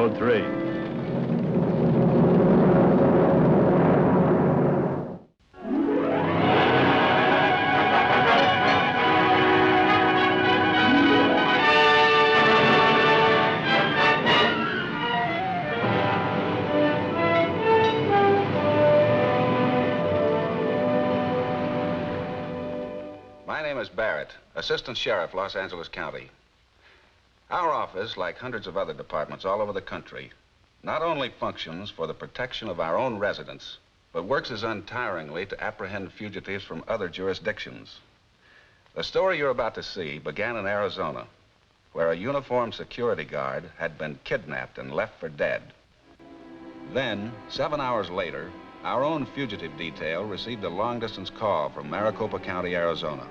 103. My name is Barrett, Assistant Sheriff, Los Angeles County. Our office, like hundreds of other departments all over the country, not only functions for the protection of our own residents, but works as untiringly to apprehend fugitives from other jurisdictions. The story you're about to see began in Arizona, where a uniformed security guard had been kidnapped and left for dead. Then, 7 hours later, our own fugitive detail received a long-distance call from Maricopa County, Arizona.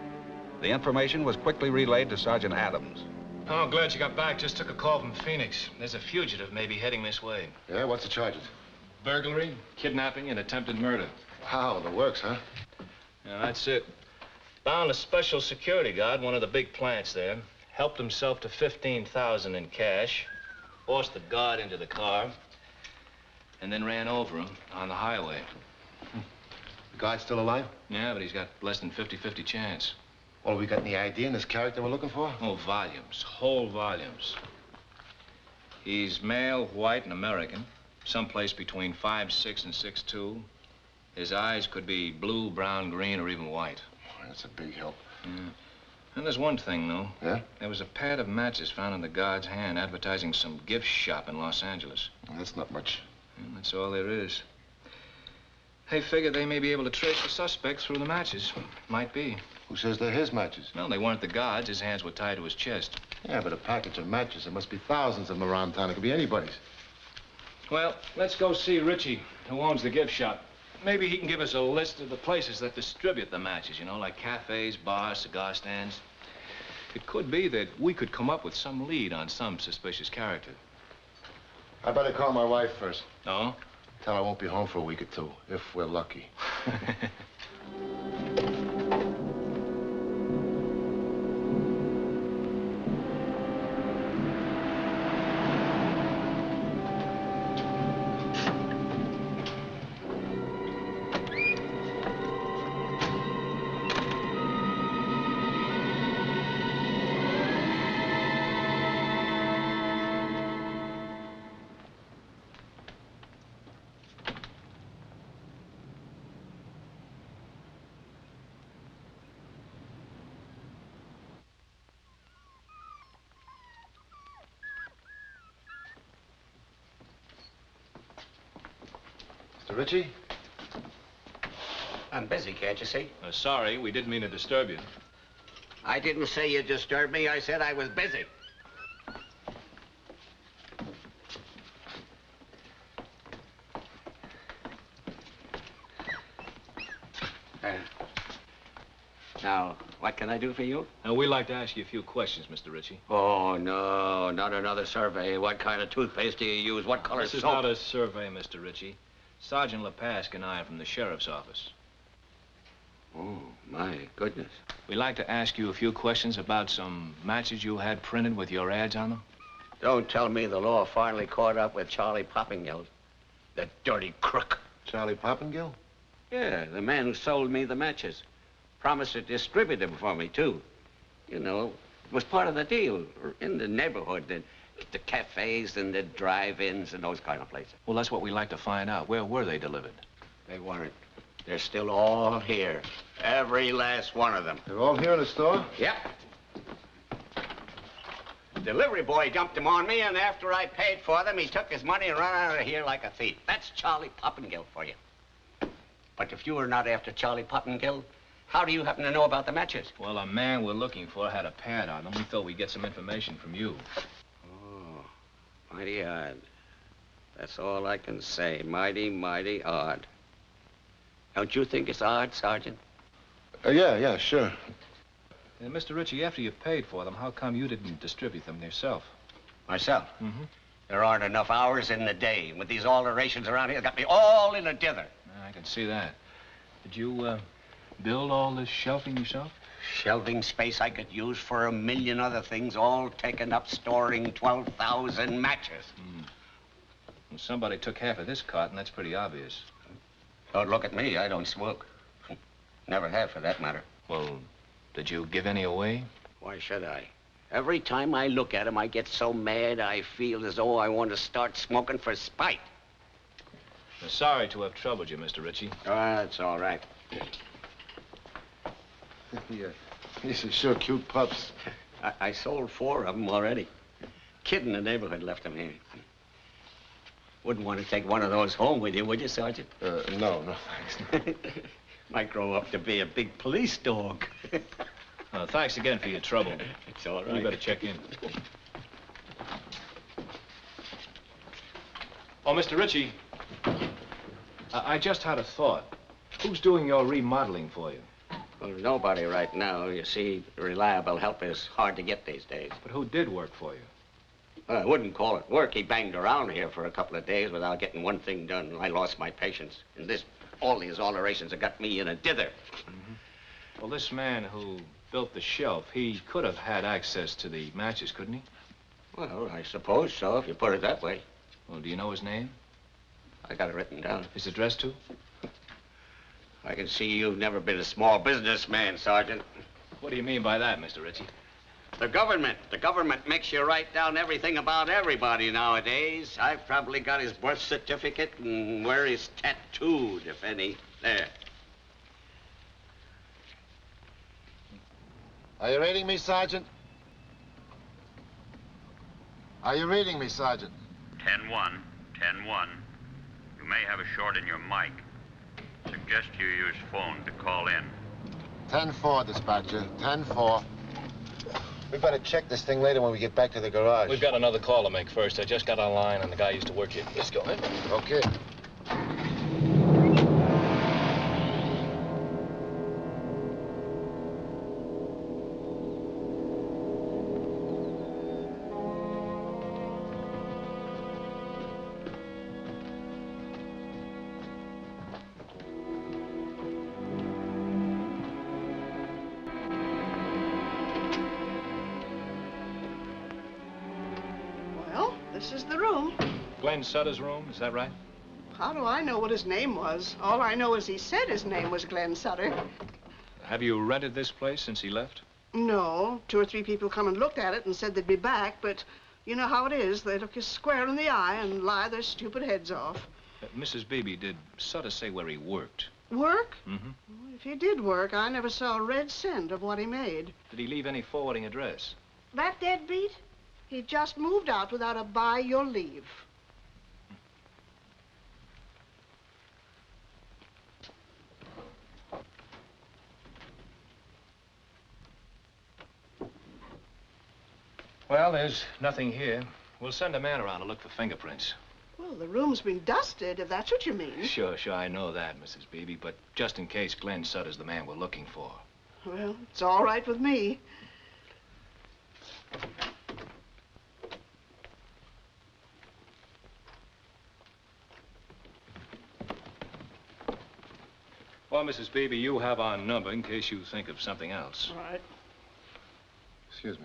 The information was quickly relayed to Sergeant Adams. Oh, glad you got back. Just took a call from Phoenix. There's a fugitive maybe heading this way. Yeah, what's the charges? Burglary, kidnapping, and attempted murder. Wow, the works, huh? Yeah, that's it. Found a special security guard, one of the big plants there. Helped himself to $15,000 in cash. Forced the guard into the car. And then ran over him on the highway. The guard's still alive? Yeah, but he's got less than 50-50 chance. Well, have we got any idea in this character we're looking for? Oh, volumes. Whole volumes. He's male, white, and American. Someplace between 5'6" and 6'2". His eyes could be blue, brown, green, or even white. Oh, that's a big help. Yeah. And there's one thing, though. Yeah? There was a pad of matches found in the guard's hand advertising some gift shop in Los Angeles. Well, that's not much. Yeah, that's all there is. They figure they may be able to trace the suspect through the matches. Might be. Who says they're his matches? Well, they weren't the guard's. His hands were tied to his chest. Yeah, but a package of matches, there must be thousands of them around town. It could be anybody's. Well, let's go see Richie, who owns the gift shop. Maybe he can give us a list of the places that distribute the matches, you know, like cafes, bars, cigar stands. It could be that we could come up with some lead on some suspicious character. I better call my wife first. Oh? Tell her I won't be home for a week or two, if we're lucky. Mr. Ritchie? I'm busy, can't you see? Sorry, we didn't mean to disturb you. I didn't say you disturbed me. I said I was busy. Now, what can I do for you? We'd like to ask you a few questions, Mr. Ritchie. Oh, no, not another survey. What kind of toothpaste do you use? What color This is soap? not a survey, Mr. Ritchie. Sergeant LePask and I are from the sheriff's office. Oh, my goodness. We'd like to ask you a few questions about some matches you had printed with your ads on them. Don't tell me the law finally caught up with Charlie Poppingill. The dirty crook. Charlie Poppingill? Yeah, the man who sold me the matches. Promised to distribute them for me, too. You know, it was part of the deal in the neighborhood, the cafes and the drive-ins and those kind of places. Well, that's what we'd like to find out. Where were they delivered? They weren't. They're still all here. Every last one of them. They're all here in the store? Yep. Delivery boy dumped them on me, and after I paid for them, he took his money and ran out of here like a thief. That's Charlie Poppingill for you. But if you were not after Charlie Poppingill, how do you happen to know about the matches? Well, a man we're looking for had a pad on them. We thought we'd get some information from you. Oh, mighty odd. That's all I can say. Mighty, mighty odd. Don't you think it's odd, Sergeant? Yeah, sure. Mr. Ritchie, after you paid for them, how come you didn't distribute them yourself? Myself? Mm-hmm. There aren't enough hours in the day. With these alterations around here, it's got me all in a dither. I can see that. Did you, build all this shelving yourself? Shelving space I could use for a million other things, all taken up storing 12,000 matches. Well, somebody took half of this carton, that's pretty obvious. Don't look at me. I don't smoke. Never have, for that matter. Well, did you give any away? Why should I? Every time I look at him, I get so mad I feel as though I want to start smoking for spite. I'm sorry to have troubled you, Mr. Ritchie. Oh, that's all right. Yeah. These are sure cute pups. I sold 4 of them already. Kid in the neighborhood left them here. Wouldn't want to take one of those home with you, would you, Sergeant? No, thanks. Might grow up to be a big police dog. Thanks again for your trouble. It's all right. You better check in. Oh, Mr. Ritchie, I just had a thought. Who's doing your remodeling for you? Well, nobody right now. You see, reliable help is hard to get these days. But who did work for you? I wouldn't call it work. He banged around here for a couple of days without getting one thing done. I lost my patience. And all these alterations have got me in a dither. Mm-hmm. Well, this man who built the shelf, he could have had access to the matches, couldn't he? Well, I suppose so, if you put it that way. Well, do you know his name? I got it written down. His address, too? I can see you've never been a small businessman, Sergeant. What do you mean by that, Mr. Ritchie? The government makes you write down everything about everybody nowadays. I've probably got his birth certificate and where he's tattooed, if any. There. Are you reading me, Sergeant? Are you reading me, Sergeant? 10-1, 10-1. You may have a short in your mic. Suggest you use phone to call in. 10-4, dispatcher. 10-4. We better check this thing later when we get back to the garage. We've got another call to make first. I just got online and the guy used to work here. Let's go, man. Okay. This is the room. Glenn Sutter's room, is that right? How do I know what his name was? All I know is he said his name was Glenn Sutter. Have you rented this place since he left? No. 2 or 3 people come and looked at it and said they'd be back, but you know how it is. They look you square in the eye and lie their stupid heads off. Mrs. Beebe, did Sutter say where he worked? Work? Mm-hmm. Well, if he did work, I never saw a red cent of what he made. Did he leave any forwarding address? That deadbeat? He just moved out without a by your leave. Well, there's nothing here. We'll send a man around to look for fingerprints. Well, the room's been dusted, if that's what you mean. Sure, I know that, Mrs. Beebe, but just in case Glenn Sutter's the man we're looking for. Well, it's all right with me. Well, Mrs. Beebe, you have our number in case you think of something else. All right. Excuse me.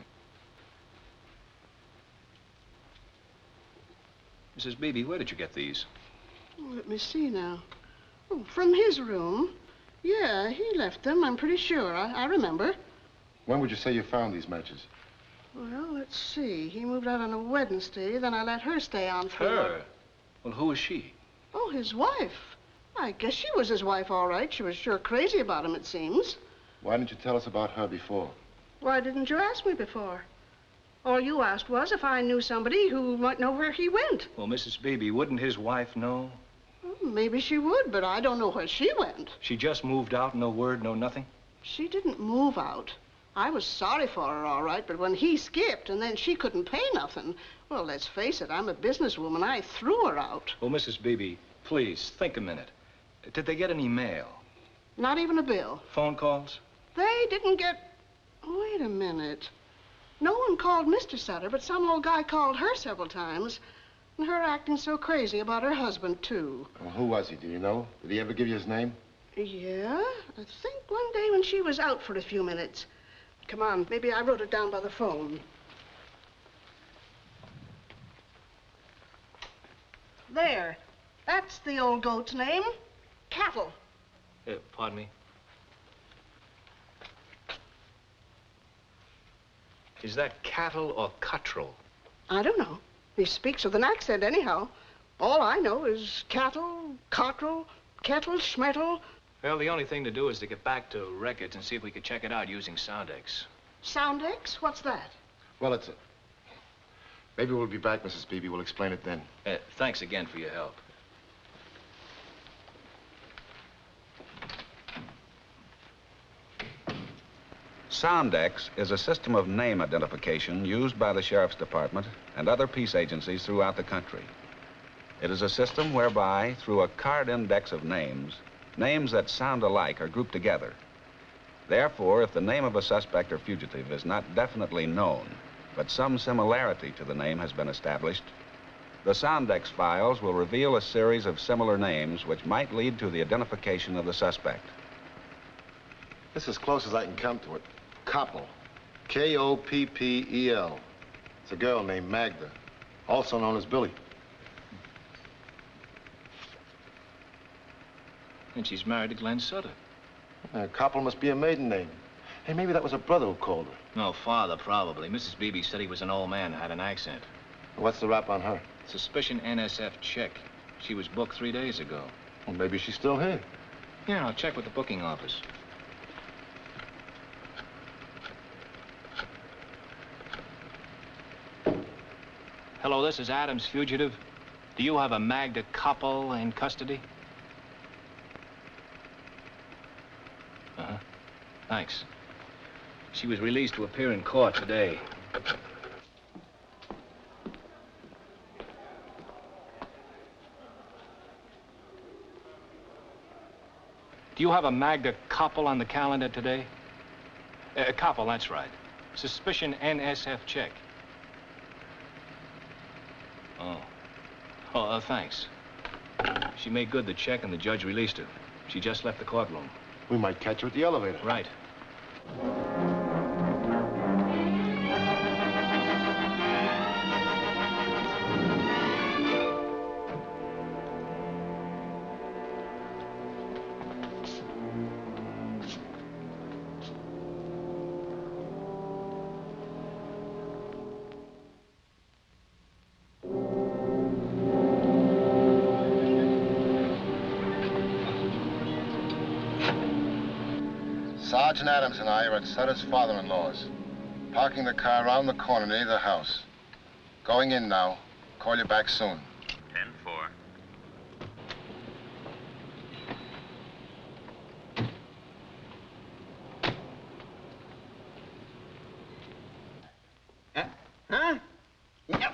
Mrs. Beebe, where did you get these? Oh, let me see now. Oh, from his room. Yeah, he left them, I'm pretty sure. I remember. When would you say you found these matches? Well, let's see. He moved out on a Wednesday, then I let her stay on for... Her? Well, who is she? Oh, his wife. I guess she was his wife, all right. She was sure crazy about him, it seems. Why didn't you tell us about her before? Why didn't you ask me before? All you asked was if I knew somebody who might know where he went. Well, Mrs. Beebe, wouldn't his wife know? Well, maybe she would, but I don't know where she went. She just moved out, no word, no nothing? She didn't move out. I was sorry for her, all right, but when he skipped and then she couldn't pay nothing, well, let's face it, I'm a businesswoman. I threw her out. Well, Mrs. Beebe, please, think a minute. Did they get any mail? Not even a bill. Phone calls? They didn't get... Wait a minute. No one called Mr. Sutter, but some old guy called her several times. And her acting so crazy about her husband, too. Well, who was he? Do you know? Did he ever give you his name? Yeah, I think one day when she was out for a few minutes. Come on, maybe I wrote it down by the phone. There. That's the old goat's name. Cattle. Pardon me? Is that cattle or cuttrell? I don't know. He speaks with an accent anyhow. All I know is cattle, cockerel, kettle, schmettle. Well, the only thing to do is to get back to records and see if we could check it out using Soundex. Soundex? What's that? Well, it's a... Maybe we'll be back, Mrs. Beebe. We'll explain it then. Thanks again for your help. Soundex is a system of name identification used by the Sheriff's Department and other peace agencies throughout the country. It is a system whereby, through a card index of names, names that sound alike are grouped together. Therefore, if the name of a suspect or fugitive is not definitely known, but some similarity to the name has been established, the Soundex files will reveal a series of similar names which might lead to the identification of the suspect. This is as close as I can come to it. Koppel. Koppel. It's a girl named Magda, also known as Billy. And she's married to Glenn Sutter. Koppel must be a maiden name. Hey, maybe that was her brother who called her. No, father, probably. Mrs. Beebe said he was an old man, had an accent. What's the rap on her? Suspicion NSF check. She was booked 3 days ago. Well, maybe she's still here. Yeah, I'll check with the booking office. Hello, this is Adams, fugitive. Do you have a Magda Koppel in custody? Uh-huh. Thanks. She was released to appear in court today. Do you have a Magda Koppel on the calendar today? Koppel, that's right. Suspicion NSF check. Oh, thanks. She made good the check and the judge released her. She just left the courtroom. We might catch her at the elevator. Right. Sergeant Adams and I are at Sutter's father-in-law's. Parking the car around the corner near the house. Going in now. Call you back soon. 10-4. Huh? No.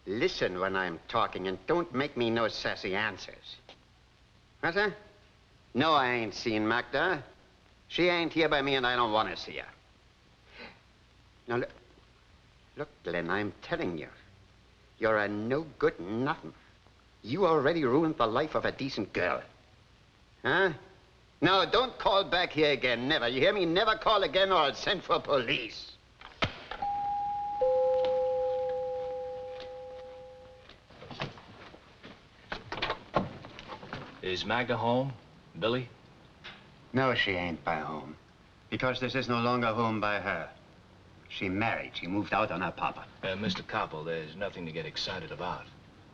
Listen when I'm talking and don't make me no sassy answers. What's that? No, I ain't seen Magda. She ain't here by me and I don't want to see her. Now, look, Glenn, I'm telling you. You're a no good nothing. You already ruined the life of a decent girl. Huh? Now, don't call back here again, never. You hear me? Never call again or I'll send for police. Is Magda home? Billy? No, she ain't by home. Because this is no longer home by her. She married. She moved out on her papa. Mr. Koppel, there's nothing to get excited about.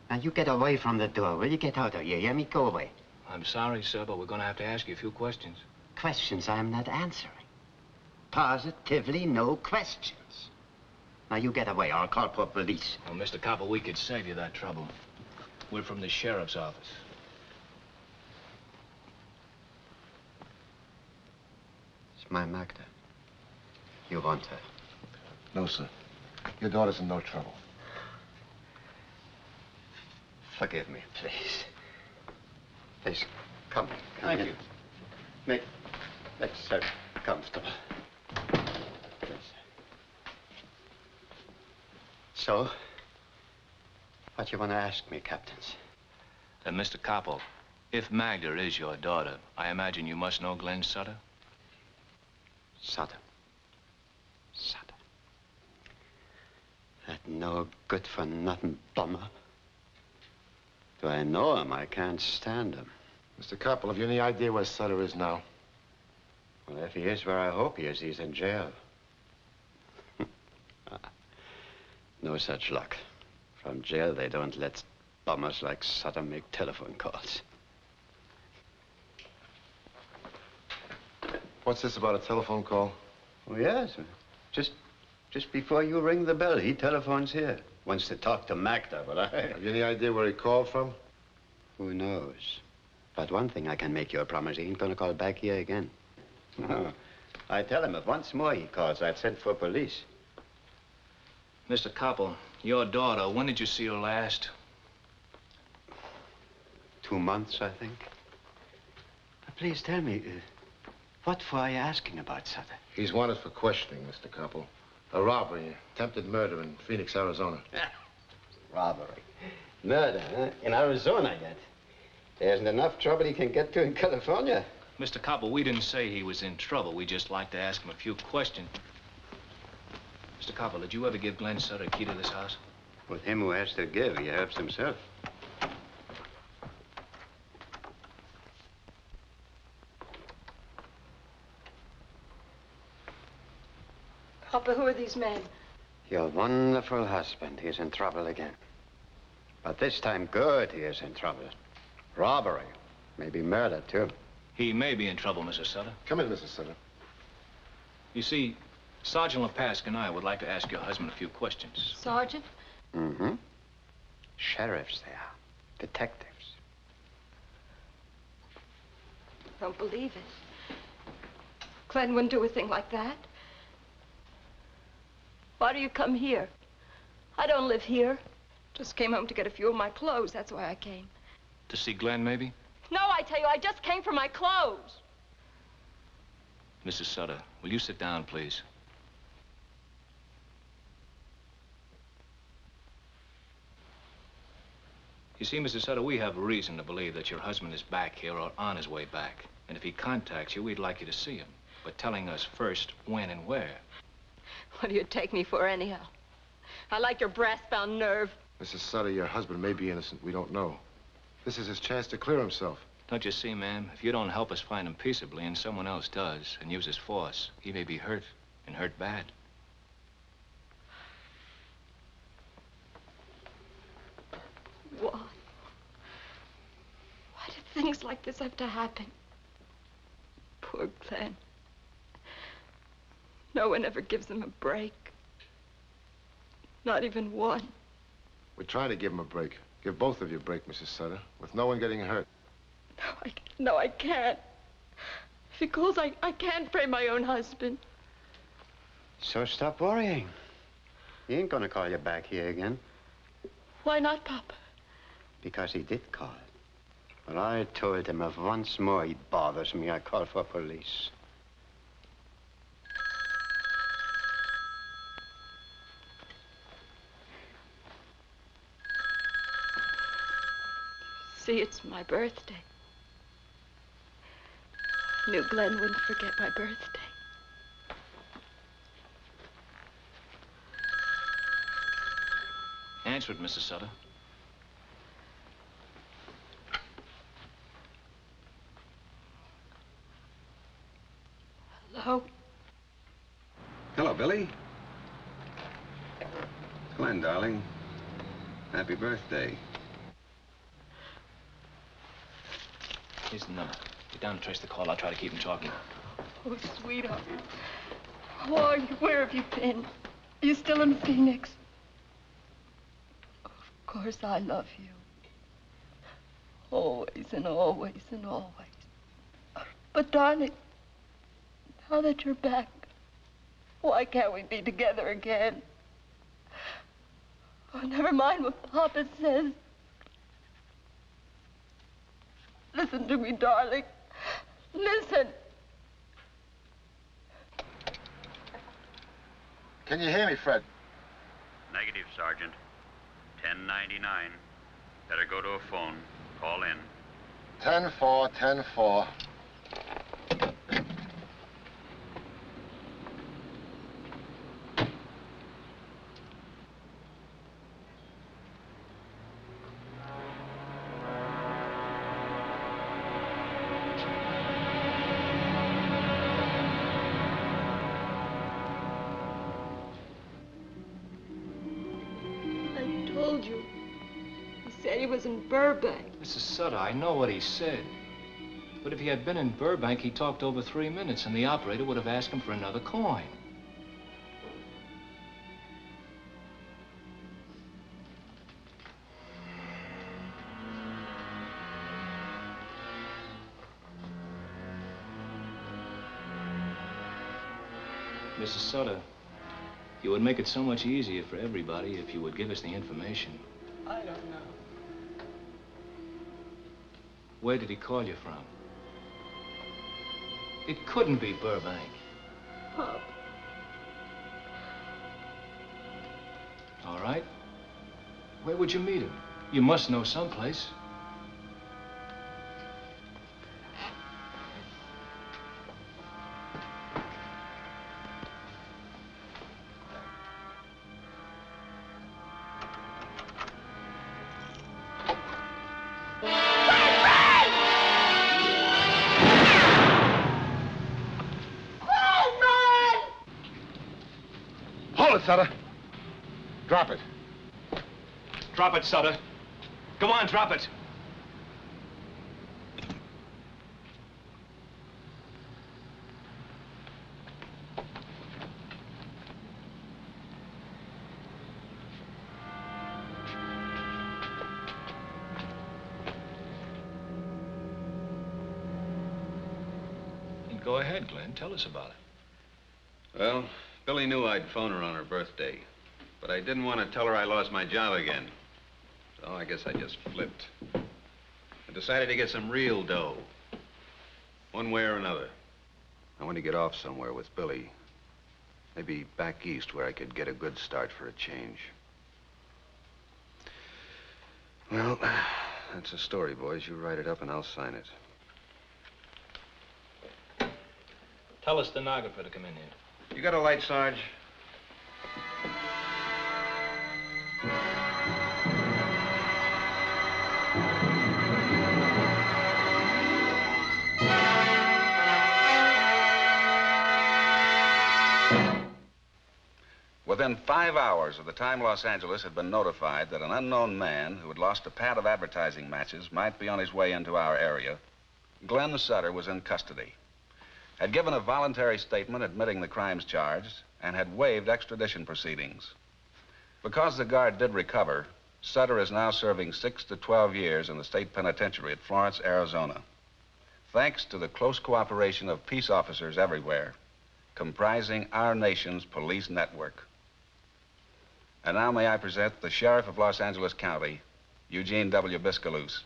Now, you get away from the door. Will you get out of here? Hear me? Go away. I'm sorry, sir, but we're going to have to ask you a few questions. Questions I'm not answering. Positively no questions. Now, you get away. I'll call for police. Well, Mr. Koppel, we could save you that trouble. We're from the sheriff's office. It's my Magda. You want her? No, sir. Your daughter's in no trouble. Forgive me, please. Please, come. Thank you. Make yourself comfortable. Please. So, what you want to ask me, Captains? Mr. Koppel, if Magda is your daughter, I imagine you must know Glenn Sutter? Sutter. Sutter. That no good-for-nothing bummer. Do I know him? I can't stand him. Mr. Koppel, have you any idea where Sutter is now? Well, if he is where I hope he is, he's in jail. No such luck. From jail, they don't let bummers like Sutter make telephone calls. What's this about a telephone call? Oh, yes. Just before you ring the bell, he telephones here. Wants to talk to Magda, but I... Have you any idea where he called from? Who knows? But one thing I can make you a promise, he ain't gonna call back here again. No. I tell him if once more he calls, I'll send for police. Mr. Koppel, your daughter, when did you see her last? 2 months, I think. Please tell me, what for are you asking about Sutter? He's wanted for questioning, Mr. Koppel. A robbery, attempted murder in Phoenix, Arizona. Robbery. Murder, huh? In Arizona yet. There isn't enough trouble he can get to in California. Mr. Koppel, we didn't say he was in trouble. We just like to ask him a few questions. Mr. Koppel, did you ever give Glenn Sutter a key to this house? With him who has to give, he helps himself. Papa, who are these men? Your wonderful husband. He's in trouble again. But this time, good, he is in trouble. Robbery. Maybe murder, too. He may be in trouble, Mrs. Sutter. Come in, Mrs. Sutter. You see, Sergeant LePask and I would like to ask your husband a few questions. Sergeant? Mm-hmm. Sheriffs they are. Detectives. Don't believe it. Glenn wouldn't do a thing like that. Why do you come here? I don't live here. Just came home to get a few of my clothes. That's why I came. To see Glenn, maybe? No, I tell you, I just came for my clothes. Mrs. Sutter, will you sit down, please? You see, Mrs. Sutter, we have reason to believe that your husband is back here or on his way back. And if he contacts you, we'd like you to see him. But telling us first when and where. What do you take me for, anyhow? I like your brass-bound nerve. Mrs. Sutter, your husband may be innocent. We don't know. This is his chance to clear himself. Don't you see, ma'am? If you don't help us find him peaceably and someone else does and uses force, he may be hurt, and hurt bad. Why? Why did things like this have to happen? Poor Glenn. No one ever gives him a break. Not even one. We're trying to give him a break. Give both of you a break, Mrs. Sutter, with no one getting hurt. No, I can't. If he calls, I can't pray my own husband. So stop worrying. He ain't gonna call you back here again. Why not, Papa? Because he did call. Well, I told him if once more he bothers me, I call for police. See, it's my birthday. Knew Glenn wouldn't forget my birthday. Answer it, Mrs. Sutter. Hello? Hello, Billy. Glenn, darling. Happy birthday. Here's the number. Get down and trace the call. I'll try to keep him talking. Oh, sweetheart. How are you? Where have you been? Are you still in Phoenix? Of course I love you. Always and always and always. But, darling, now that you're back, why can't we be together again? Oh, never mind what Papa says. Listen to me, darling. Listen. Can you hear me, Fred? Negative, Sergeant. 1099. Better go to a phone. Call in. 10-4, 10-4. say he was in Burbank. Mrs. Sutter, I know what he said. But if he had been in Burbank, he talked over 3 minutes, and the operator would have asked him for another coin. Mrs. Sutter, you would make it so much easier for everybody if you would give us the information. I don't know. Where did he call you from? It couldn't be Burbank. Pop. All right. Where would you meet him? You must know someplace. Hold it, Sutter. Drop it. Drop it, Sutter. Go on, drop it. Go ahead, Glenn. Tell us about it. Well, Billy knew I'd phone her on her birthday, but I didn't want to tell her I lost my job again. So I guess I just flipped. I decided to get some real dough, one way or another. I want to get off somewhere with Billy. Maybe back east where I could get a good start for a change. Well, that's the story, boys. You write it up and I'll sign it. Tell a stenographer to come in here. You got a light, Sarge? Within 5 hours of the time Los Angeles had been notified that an unknown man who had lost a pad of advertising matches might be on his way into our area, Glenn Sutter was in custody, had given a voluntary statement admitting the crimes charged, and had waived extradition proceedings. Because the guard did recover, Sutter is now serving 6 to 12 years in the state penitentiary at Florence, Arizona, thanks to the close cooperation of peace officers everywhere, comprising our nation's police network. And now may I present the Sheriff of Los Angeles County, Eugene W. Biscaluse.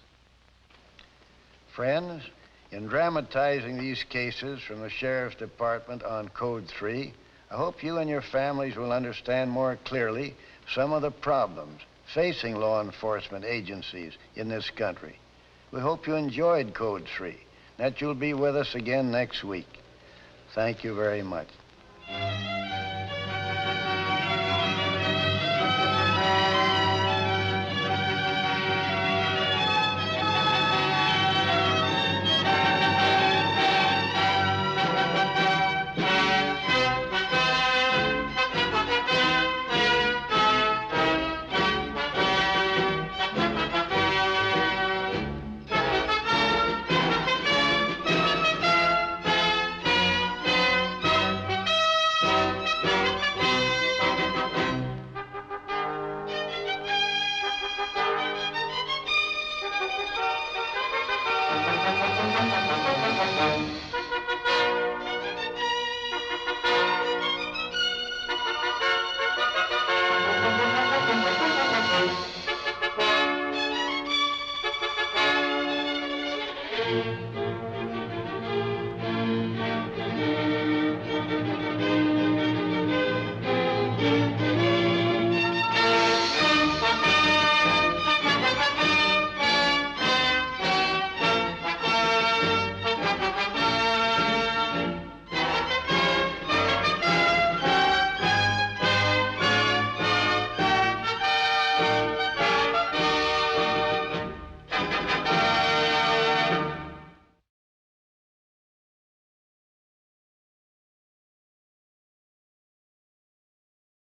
Friends, in dramatizing these cases from the Sheriff's Department on Code 3, I hope you and your families will understand more clearly some of the problems facing law enforcement agencies in this country. We hope you enjoyed Code 3, that you'll be with us again next week. Thank you very much.